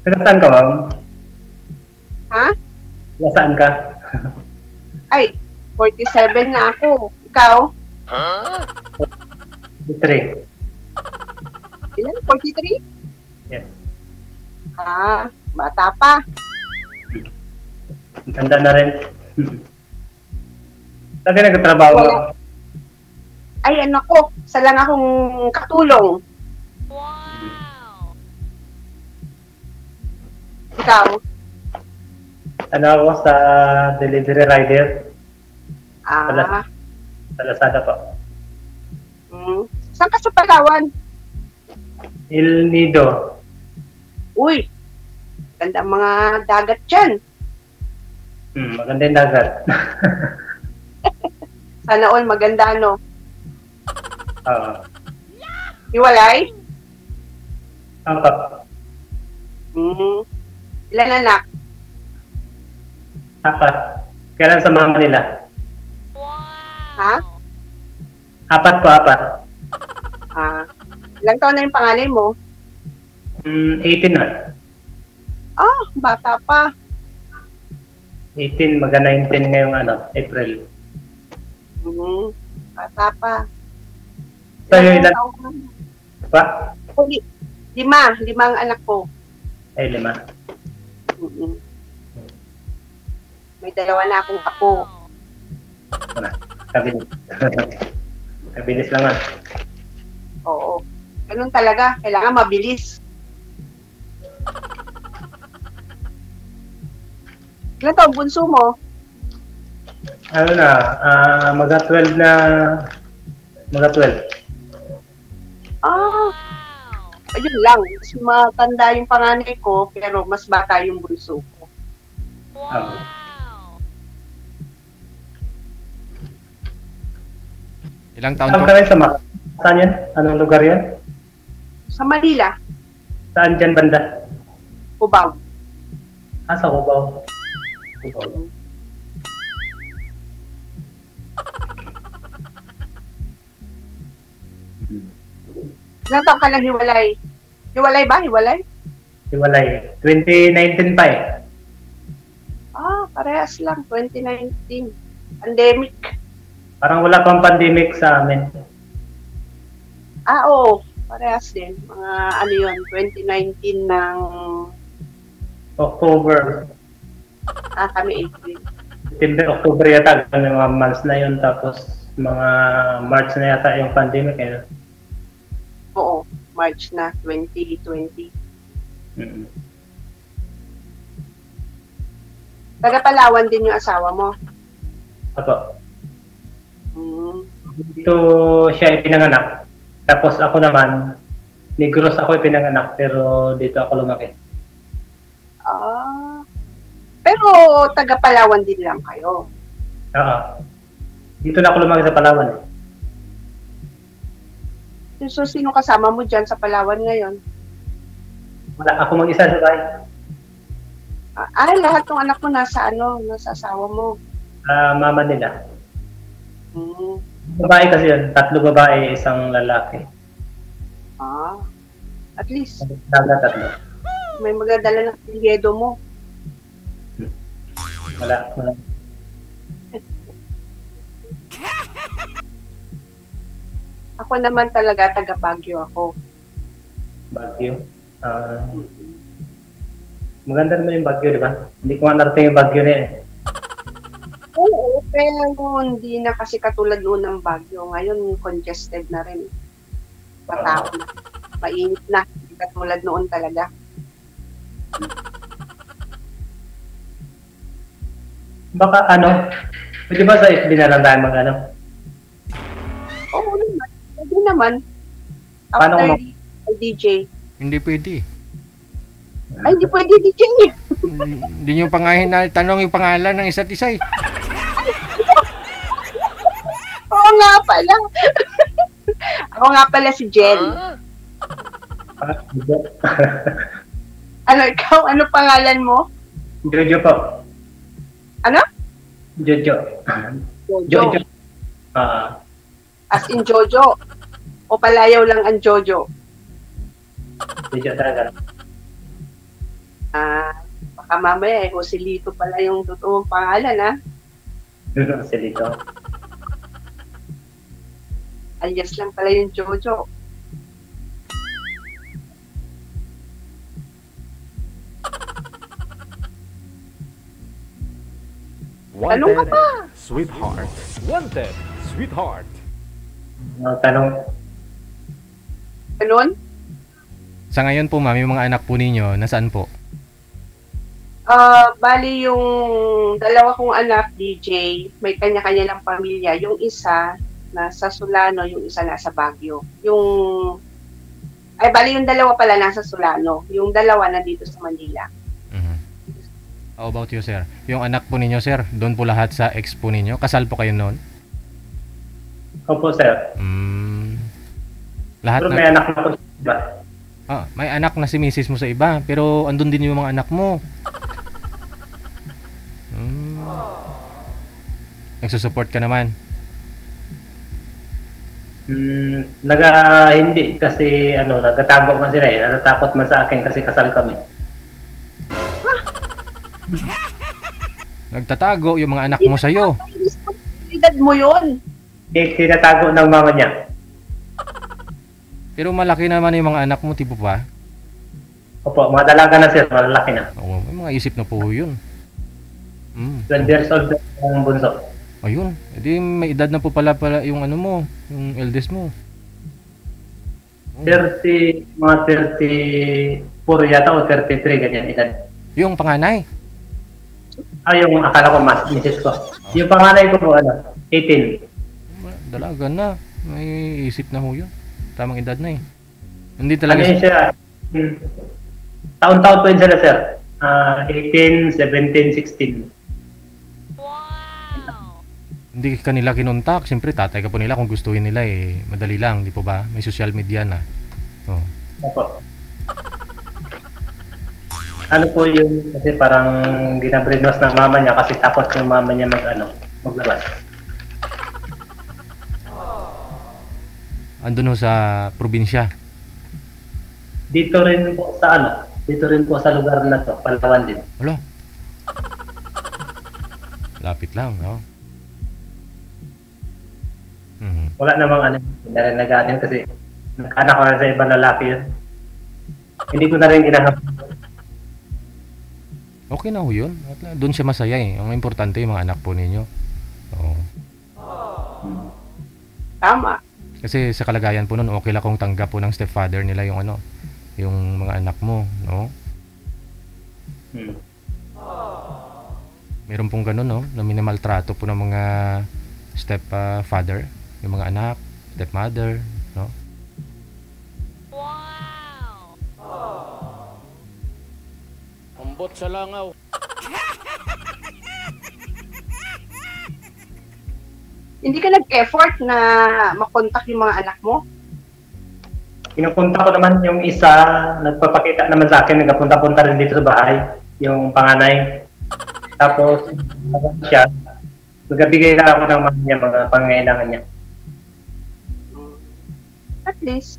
Pero saan ka, ma'am? Ha? Saan ka? Ay, 47 na ako. Ikaw? 3. Ilan? 43? Yes. Ah, bata pa. Tanda na rin. Saan ka nagtatrabaho, Wala. ma'am? Ay, ano ko, isa lang akong katulong. Ikaw? Ano ako sa delivery rider Ah, sa Lazada po. saan ka sa Palawan? El Nido. Uy, ganda mga dagat dyan. Maganda yung dagat. Sana all maganda, no? Oo. Hiwalay? Apa. Ilan anak? 4. Kailan sa mama nila? Ha? 4 po, 4. Ah, ilang taon na yung panganay mo? 18 na. Ah, bata pa. 18, mag-19 ngayong April. Bata pa. Sa'yo ilan taon na? pa? Uli, 5 ang anak ko. Ay, 5. May 2 na akong apo. Kabilis. Kabilis lang. Oo. Ganun talaga. Kailangan mabilis. Ilan taon bunso mo? Ano na, mag-12 na, mag-12. Ah, ayun lang. Mas matanda yung panganay ko, pero mas bata yung bunso ko. Ilang taon Saan po? ka rin saan yan? Anong lugar yan? Sa Manila, Saan dyan banda? Cubao. Sa Cubao. Cubao. Ilang taon ka lang hiwalay? Hiwalay ba? Hiwalay? Hiwalay. 2019 pa eh. Ah, parehas lang. 2019. Pandemic. Parang wala pang pandemic sa amin. Ah, oo. Parehas din. Mga ano yun, 2019 ng October. kami April. September, October yata. Mga months na yun. Tapos mga March na yata yung pandemic eh. Oo, March na 2020. Taga Palawan din yung asawa mo. Apo. Dito Mm. siya ipinanganak. Tapos ako naman, Negros ako ipinanganak. Pero dito ako lumaki. Ah. Pero taga Palawan din lang kayo. Oo. Dito na ako lumaki sa Palawan eh. So, sino kasama mo dyan sa Palawan ngayon? Wala ako mag-isa sa bahay. Lahat ng anak mo nasa nasa asawa mo. Mama nila. Mm. Babae kasi yun. 3 babae, 1 lalaki. Ah. At least, Daga 3. may magdadala ng pilyedo mo. Wala. Ako naman talaga taga Baguio ako. Baguio. Maganda naman yung Baguio, di ba? Hindi ko nga narating yung Baguio na yan. Oo, pero hindi na kasi katulad noon ng Baguio. Ngayon, congested na rin. Matao na. Mainit na. Hindi katulad noon talaga. Baka pwede ba sa FB na lang tayo Oo naman. Pwede naman. Paano After kung DJ. Hindi pwede. Ay, hindi pwede DJ. Hindi nyo pangahin na tanong yung pangalan ng isa't isa eh. Oo nga pala. Ako nga pala si Jen. Ano ikaw? Ano pangalan mo? Jojo po. Ano? Jojo. Jojo. As in Jojo. O palayaw lang ang Jojo. Jojo talaga. Baka mamaya Joselito pala yung totoong pangalan, ha? Joselito. Alias lang pala yung Jojo. Tanong ka pa! Sweetheart. Wanted, sweetheart. Tanong, Ganun? Sa ngayon po, ma'am, yung mga anak po ninyo, nasaan po? Bali yung dalawa kong anak, DJ, may kanya-kanya lang pamilya. Yung isa, nasa Solano, yung isa nasa Baguio. Bali yung dalawa pala nasa Solano. Yung dalawa nandito sa Manila. Mhm. How about you, sir? Yung anak po ninyo, sir, doon po lahat sa ex po ninyo? Kasal po kayo noon? opo sir. Lahat Pero na... may anak na po sa iba. May anak na si misis mo sa iba, pero andun din yung mga anak mo. Nagsusupport ka naman? Hindi kasi nagtatago man sila eh. Natatakot man sa akin kasi kasal kami. Nagtatago yung mga anak mo sa'yo. Edad mo yun. Tinatago ng mama niya. Pero malaki naman yung mga anak mo, tipo pa? Opo, mga dalaga na sir, malalaki na. Oo, may mga isip na po yun. 12 years old ang bunso. Ayun, edi may edad na po pala yung ano mo, yung eldest mo. 34 yata o 33, ganyan edad. Yung panganay? Yung akala ko mas, misis ko. Yung panganay ko po, 18. Dalaga na, may isip na ho yun. Tamang edad na eh. Hindi talaga Ano yun siya? Taon-taon po yun sila, sir. 18, 17, 16. Hindi ka nila kinontak. Siyempre, tatay ka po nila kung gustuhin nila eh. Madali lang, di po ba? May social media na. Oh. Opo. Ano po yun? Kasi parang ginabrinos ng mama niya kasi takot yung mama niya maglabas. Andun ho sa probinsya. Dito rin po sa lugar na to, Palawan din. Wala. Lapit lang, no? Wala namang narinig kasi anak ko na sa ibang lalaki yun. Hindi ko na rin ginahap. Okay na ho yun. Doon siya masaya eh. Ang importante yung mga anak po ninyo. Oo. Tama. Kasi sa kalagayan po nun, okay lang kung tanggap po ng stepfather nila yung yung mga anak mo, no? Meron pong ganun, no? Na minamaltrato po ng mga stepfather, yung mga anak, stepmother, no? Ambot sa langaw. Hindi ka nag-effort na makontak yung mga anak mo? Kinupunta ko naman yung isa, nagpapakita naman sa akin, nagpunta-punta rin dito sa bahay, yung panganay. Tapos, siya, nagbigay na ako ng mga pangangailangan niya. At least,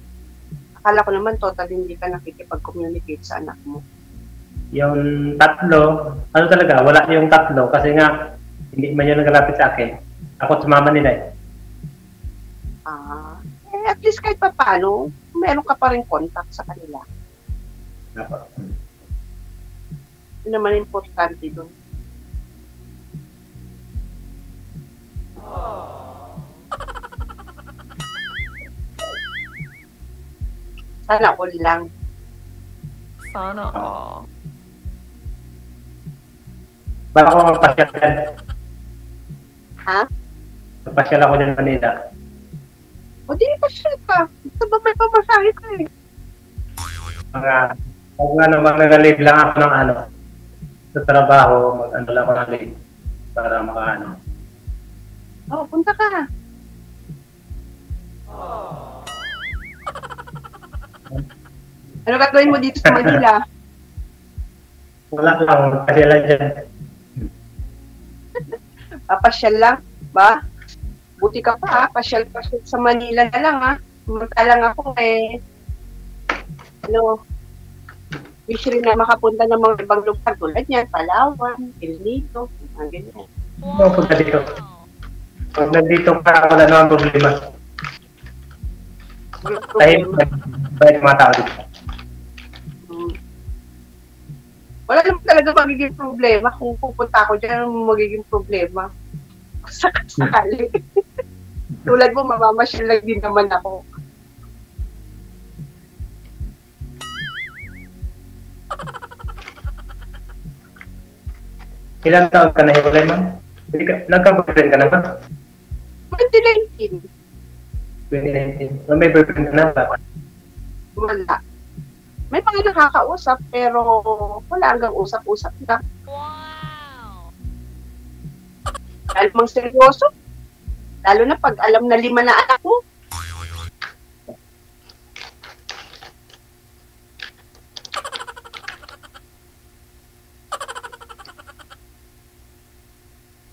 akala ko naman totally hindi ka nakikipag-communicate sa anak mo. Yung tatlo, talaga, wala yung tatlo kasi nga, hindi man yun nagalapit sa akin. Ako sumama nila eh. At least kahit pa paano, meron ka pa rin contact sa kanila. Yun naman importante doon. Sana all lang. Sana all. Baka ako magpasyal yan. Ha? Magpasyal ako ng Manila. O di pasyal ka. Ito ba may pamasahe ka eh? Pag nag-leave lang ako ng sa trabaho, lang ako ng leave para Punta ka. Ano gagawin mo dito sa Manila? Wala lang, kasi lang dyan. Papasyal lang, ba? Buti ka pa, pasyal sa Manila na lang, ha? Samantalang ako Wish rin na makapunta ng mga ibang lugar tulad niyan, Palawan, El Nido, mga ganyan. Ano punta dito? Pag nandito ka, wala naman problema. Walang Dahil problema. bayad mga tao dito. Mm. Wala naman talaga magiging problema. Kung pupunta ako dyan, ano magiging problema? Sakali. Tulad mo, mamamasyal lang din naman ako. Ilang taon ka na hiwalay, ma'am? Nagka-boyfriend ka na ba? 2019, 2019. May boyfriend ka na ba? wala. May mga nakakausap, pero wala hanggang usap-usap na. Alam seryoso. Lalo na pag alam na 5 na anak mo.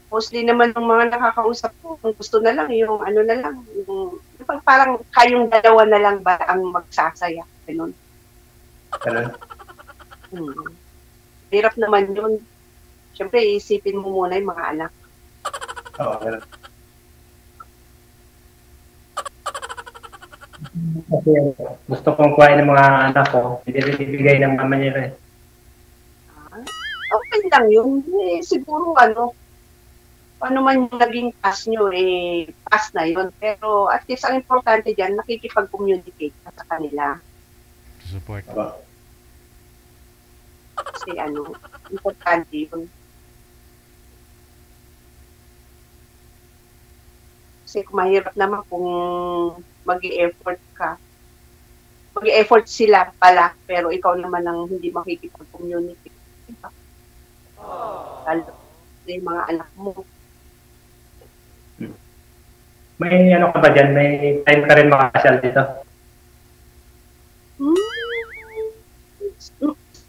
Mostly naman ng mga nakakausap ko, kung gusto na lang, yung ano na lang, yung parang kayong dalawa na lang ba ang magsasaya. Ganun. Ganun. Hirap naman yun. Siyempre, isipin mo muna yung mga anak. Oo, ganun. Kasi gusto kong kuhain ng mga anak ko, hindi rin ibigay ng mama niya rin. Okay lang yun. Siguro ano man yung naging pass nyo, pass na yun. Pero at least ang importante dyan, nakikipag-communicate ka sa kanila. Support. Kasi importante yun. Kasi mahirap naman kung mag-i-effort ka. Mag-i-effort sila pala, pero ikaw naman ang hindi makikipag-communicate. Diba? Lalo sa mga anak mo. May ano ka ba dyan? May time ka rin makasyal dito?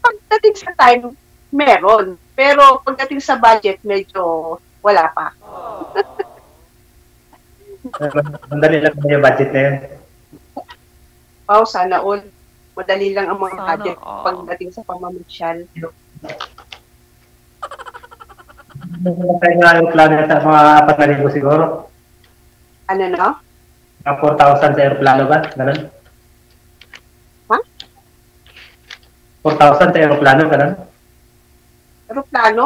Pagdating sa time, meron. Pero pagdating sa budget, medyo wala pa. Mandali lang yung budget na yun. Wow, sana all. Madali lang ang mga Sana budget all. pagdating sa pamamasyal. Kaya nga yung plano sa mga 4,000 siguro. Ano no? Mga 4,000 sa aeroplano ba? Ganun? Ha? 4,000 sa aeroplano, ganun? Aeroplano?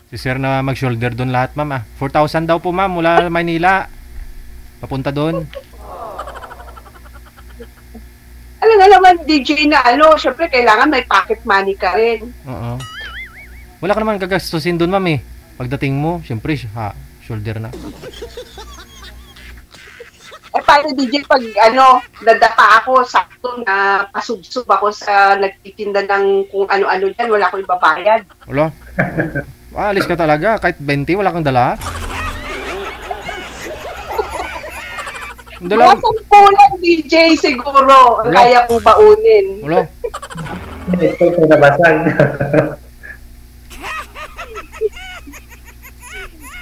Si sir na mag-shoulder doon lahat, ma'am. 4,000 daw po, ma'am, mula Maynila. Papunta doon. Alam nga naman, DJ na syempre kailangan may pocket money ka rin. Oo. Wala ka naman gagastusin doon, ma'am, eh. Pagdating mo, syempre, shoulder na. Paano DJ pag nadapa ako, sakto na pasubsob ako sa nagtitinda ng kung ano-ano dyan, wala akong ibabayad. Wala. Alis ka talaga. Kahit 20, wala kang dala. Mga 10 lang DJ siguro, Wala. kaya kong baunin. Wala. Ito yung nabasag.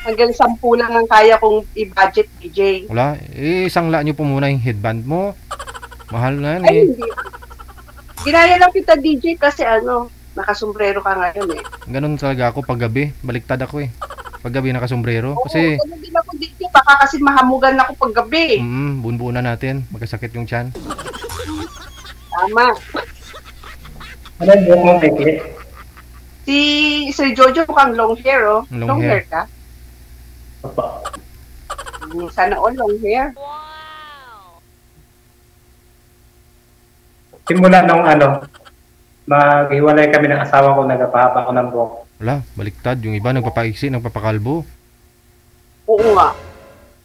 Hanggang 10 lang ang kaya kong i-budget DJ. Wala. Isangla nyo po muna yung headband mo. Mahal na yan, Ay, eh. hindi. Ginaya lang kita DJ kasi nakasombrero ka ngayon eh. Ganun talaga ako paggabi. Baliktad ako, eh. Paggabi nakasombrero. Kasi, Oo, ganun din ako DJ. Baka kasi mahamugan ako paggabi. buo na natin. Magkasakit yung tiyan. Tama. Ano yung buhok mong peke? Si Sir Jojo mukhang long hair, oh. Long Long hair. hair ka? Opo. Sana all long hair. Simula nung maghiwalay kami ng asawa ko, nagpahaba ako ng buhok. Wala. Baliktad. Yung iba nagpapaiksi, nagpapakalbo. Oo nga.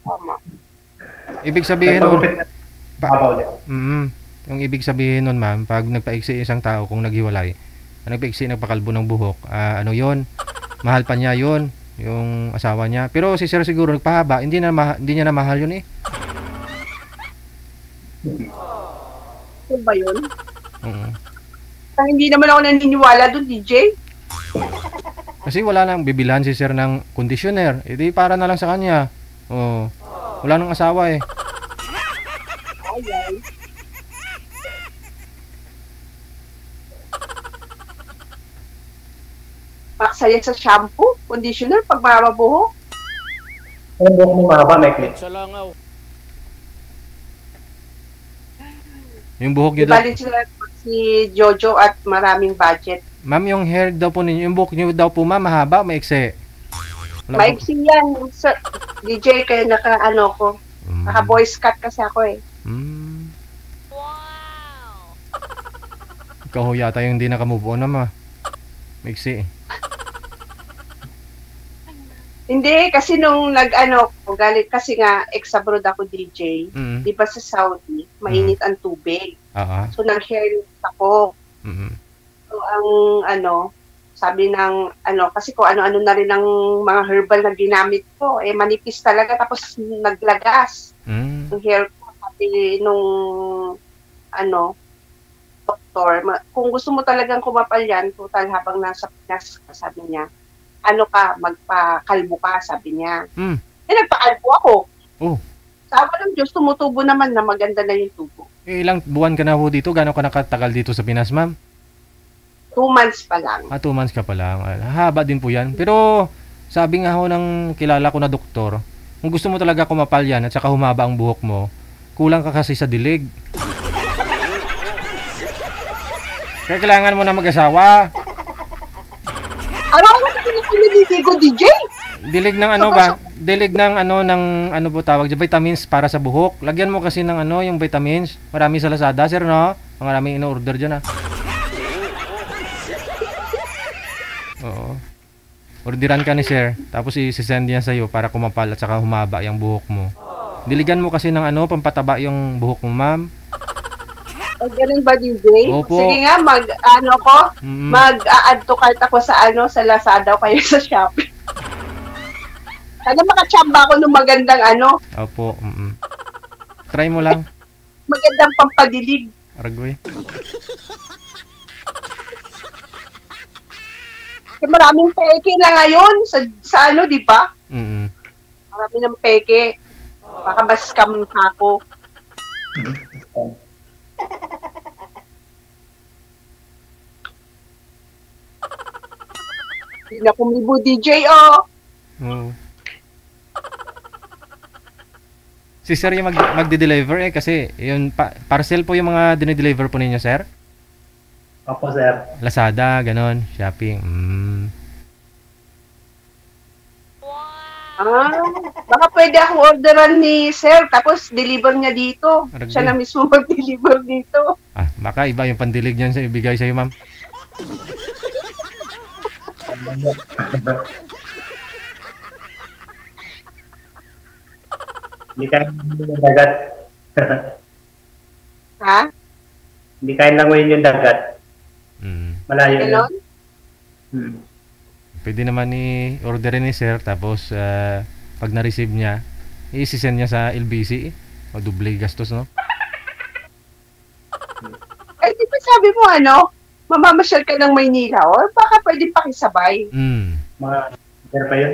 Tama. Ibig sabihin nun, Nagpagupit na pahaba ulit. yung ibig sabihin nun, ma'am, pag nagpaiksi isang tao kung naghiwalay, nagpaiksi, nagpakalbo ng buhok, yon, mahal pa niya yon, yung asawa niya. Pero si sir siguro nagpahaba, hindi niya na mahal yun, eh. Ano ba yun? Oo. Hindi naman ako naniniwala doon, DJ. Kasi wala nang bibilhan si sir ng conditioner. Edi para na lang sa kanya. Oo. Wala nang asawa, eh. Ay, ay. Maksaya sa shampoo, conditioner, pag mahaba buhok. Yung buhok mo mahaba, may clip. Yung buhok niyo Di daw. ba sila si Jojo at maraming budget. Ma'am, yung hair daw po ninyo, yung buhok niyo daw po ma'am, mahaba, maikse. Wala po. Maiksi yan, sir. DJ, kaya naka-ano ko. Mm. Naka-voice cut kasi ako eh. Mm. Ikaw ho yata yung hindi nakamove on naman. Maiksi eh. Hindi, kasi nung nag-ano ko, galit kasi nga, ex-abroad ako DJ. Mm. Di ba sa Saudi, mainit ang tubig. Oo. So, nag-hair ako. Mm. So, ang ano, sabi ng, ano, kasi ko ano-ano na rin ang mga herbal na ginamit ko, eh, manipis talaga, tapos naglagas. Mm. Yung hair ko, sabi nung, ano, doktor, kung gusto mo talagang kumapal yan, total habang nasa Pinas, sabi niya, ano ka, magpakalbo ka, sabi niya. Mm. Eh, nagpakalbo ako. Oh. Sabi ng Diyos, tumutubo naman na maganda na yung tubo. Eh, ilang buwan ka na ho dito? Gano'n ka nakatagal dito sa Pinas, ma'am? 2 months pa lang. 2 months ka pa lang. Haba din po yan. Pero, sabi nga ho ng kilala ko na doktor, kung gusto mo talaga kumapal yan at saka humaba ang buhok mo, kulang ka kasi sa dilig. Kaya kailangan mo na mag-asawa. Ano ako piniligo, DJ? Dilig ng ano ba? Dilig ng ano po tawag, vitamins para sa buhok. Lagyan mo kasi ng ano, yung vitamins. Marami sa Lazada, sir, no? Maraming in-order diyan, ah. Oo. Orderan ka ni sir, tapos i-send niya sa'yo para kumapal at saka humaba yung buhok mo. Diligan mo kasi ng ano, pampataba yung buhok mo, ma'am. O, ganun ba, DJ? Opo. Sige nga, mag-add to cart ako sa sa Lazada o kaya sa Shopee. Sana makachamba ako ng magandang Opo. Try mo lang. magandang pampadilig. Aragway. Kasi maraming peke na ngayon sa di ba? Marami ng peke. Baka ma-scam ako. Hindi na kumibo, DJ, oh. Oo. Si sir yung magde-deliver kasi yung parcel po yung mga dinideliver po ninyo, sir? Opo, sir. Lazada, ganon, shopping. Baka pwede ako orderan ni sir, tapos deliver niya dito. Aragay. Siya na mismo mag-deliver dito. Baka iba yung pandilig niyan sa ibigay sa'yo, ma'am. Hindi kaya yung dagat. Ha? Hindi kaya langoyin yung dagat. Malayo yun. Ganon? Pwede naman i-orderin ni sir, tapos pag na-receive niya, i-send niya sa LBC. O double gastos, no? Ay, di ba sabi mo mamamasyal ka ng Maynila, o baka pwede pakisabay. Mga December pa yun.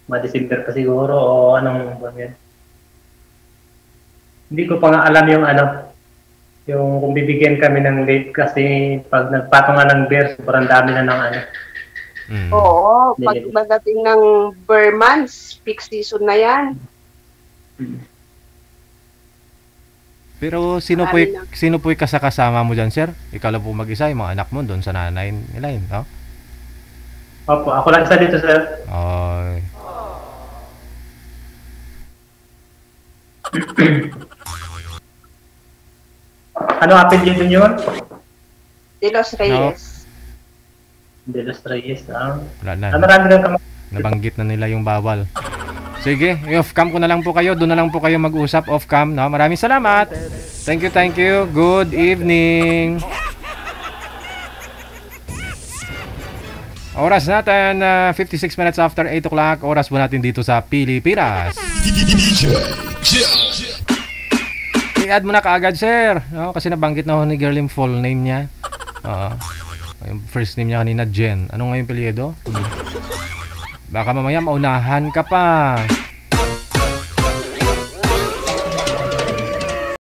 Mga December pa siguro o anong buwan yun. Hindi ko pa nga alam yung yung kung bibigyan kami ng date kasi pag nagpatungan ng beer, sobrang dami na ng Oo, pag magating ng bear months, peak season na yan. Pero sino po yung kasama mo dyan, sir? Ikaw lang po mag-isa, yung mga anak mo doon sa nanay nila yun, no? Opo, ako lang isa dito, sir. Ay. Ano apelyido nyo? De Los Reyes. De Los Reyes, Wala na. marami lang kami. Nabanggit na nila yung bawal. Sige, off-cam ko na lang po kayo. Doon na lang po kayo mag-usap off-cam, no? Maraming salamat. Thank you. Good evening. Oras natin, 56 minutes after 8 o'clock. Oras po natin dito sa Pilipinas. I-add mo na kaagad, sir. No? Kasi nabanggit na ho ni girl yung full name niya. Yung first name niya kanina, Jen. Ano nga yung apelyido? Baka mamaya maunahan ka pa.